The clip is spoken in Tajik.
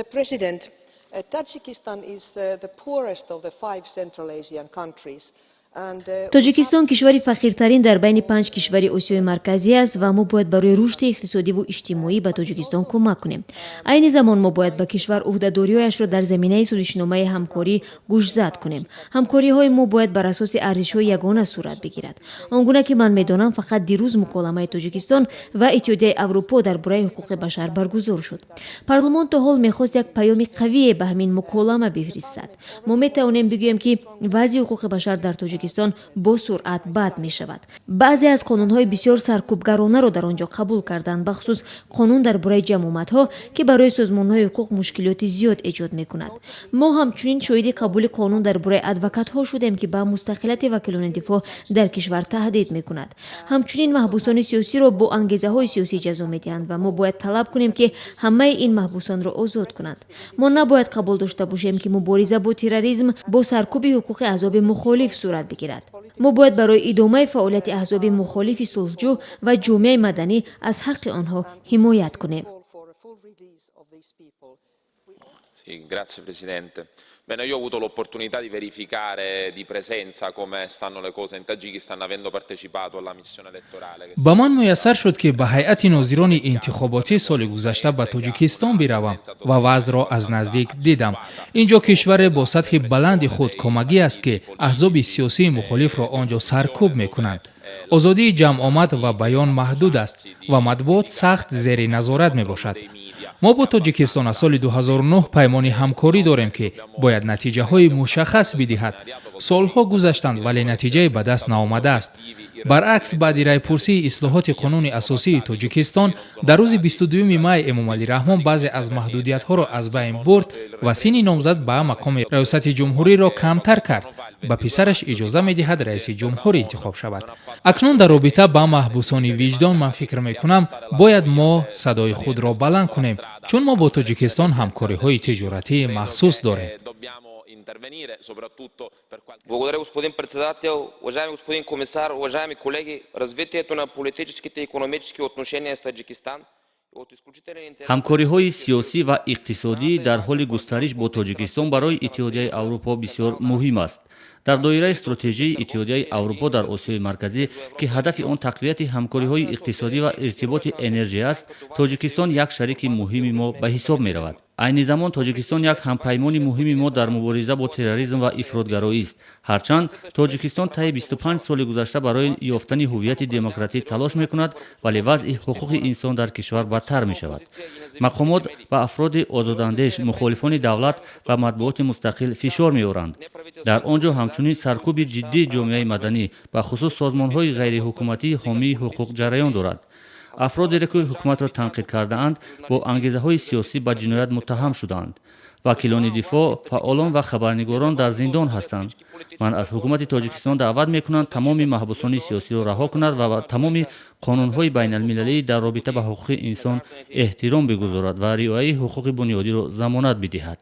President, Tajikistan is the poorest of the 5 Central Asian countries. тоҷикистон кишвари фақиртарин дар байни 5 кишвари осиёи марказӣ аст ва мо бояд барои рушди иқтисодиву иҷтимоӣ ба тоҷикистон кӯмак кунем. айни замон мо бояд ба кишвар ӯҳдадориҳояшро дар заминаи судишномаи ҳамкорӣ гӯшзад кунем. ҳамкориҳои мо бояд бар асоси арзишҳои ягона сурат бигирад. он гуна ки ман медонам, фақат дирӯз муколамаи тоҷикистон ва иттиҳодияи аврупо дар бораи ҳуқуқи башар баргузор шуд. парлумон то ҳол мехост як паёми қавие ба ҳамин муколама бифиристад. мо метавонем бигӯем ки вазъи ҳуқуқи башар дар тоҷикистон бо суръат бад мешавад. баъзе аз қонунҳои бисёр саркӯбгаронаро дар он ҷо қабул карданд, бахусус қонун дар бораи ҷамъомадҳо ки барои созмонҳои ҳуқуқ мушкилоти зиёд эҷод мекунад. мо ҳамчунин шоҳиди қабули қонун дар бораи адвокатҳо шудем ки ба мустақилияти вакилони дифоъ дар кишвар таҳдид мекунад. ҳамчунин маҳбусони сиёсиро бо ангезаҳои сиёсӣ ҷазо медиҳанд ва мо бояд талаб кунем ки ҳамаи ин маҳбусонро озод кунанд. мо набояд қабул дошта бошем ки мубориза бо терроризм бо саркӯби ҳуқуқи аҳзоби мухолиф сурат бигирад. мо бояд барои идомаи фаъолияти аҳзоби мухолифи сулҳҷӯ ва ҷомеаи маданӣ аз ҳаққи онҳо ҳимоят кунем. Grazie Presidente. Bene, io ho avuto l'opportunità di verificare di presenza come stanno le cose in Tagikistan avendo partecipato alla missione elettorale. ба ман муяссар шуд ки ба ҳайати нозирони интихоботии соли гузашта ба тоҷикистон биравам ва вазъро аз наздик дидам. ин ҷо кишваре бо сатҳи баланди худкомагӣ аст ки аҳзоби сиёсии мухолифро он ҷо саркӯб мекунанд. озодии ҷамъомад ва баён маҳдуд аст ва матбуот сахт зери назорат мебошад. мо бо тоҷикистон аз соли 2009 паймони ҳамкорӣ дорем ки бояд натиҷаҳои мушаххас бидиҳад. солҳо гузаштанд вале натиҷае ба даст наомадааст. баръакс баъди райпурсии ислоҳоти қонуни асосии тоҷикистон дар рӯзи 22 май эмомалӣ раҳмон баъзе аз маҳдудиятҳоро аз байн бурд ва синни номзад ба мақоми раёсати ҷумҳуриро камтар кард. ба писараш иҷоза медиҳад раиси ҷумҳур интихоб шавад. акнун дар робита ба маҳбусони виҷдон ман фикр мекунам бояд мо садои худро баланд кунем, чун мо бо тоҷикистон ҳамкориҳои тиҷоратии махсус дорем. Благодаря, господин председател, уважаеми господин комисар, уважаеми колеги. Развитието на политическите и икономически отношения с Таджикистан ҳамкориҳои сиёсӣ ва иқтисодӣ дар ҳоли густариш бо тоҷикистон барои иттиҳодияи аврупо бисёр муҳим аст. дар доираи стратегияи иттиҳодияи аврупо дар осиёи марказӣ ки ҳадафи он тақвияти ҳамкориҳои иқтисодӣ ва иртиботи энержия аст, тоҷикистон як шарики муҳими мо ба ҳисоб меравад. айни замон тоҷикистон як ҳампаймони муҳими мо дар мубориза бо терроризм ва ифротгароист. ҳарчанд тоҷикистон таи 25 соли гузашта барои ёфтани ҳуввияти демократӣ талош мекунад, вале вазъи ҳуқуқи инсон дар кишвар бадтар мешавад. мақомот ба афроди озодандеш, мухолифони давлат ва матбуоти мустақил фишор меоранд. дар он ҷо ҳамчунин саркӯби ҷиддии ҷомеаи маданӣ ба хусус созмонҳои ғайриҳукуматии ҳомии ҳуқуқ ҷараён дорад. афродере ки ҳукуматро танқид кардаанд бо ангезаҳои сиёсӣ ба ҷиноят муттаҳам шудаанд. вакилони дифоъ, фаъолон ва хабарнигорон дар зиндон ҳастанд. ман аз ҳукумати тоҷикистон даъват мекунам тамоми маҳбусони сиёсиро раҳо кунад ва ба тамоми қонунҳои байналмилалӣ дар робита ба ҳуқуқи инсон эҳтиром бигузорад ва риояи ҳуқуқи бунёдиро замонат бидиҳад.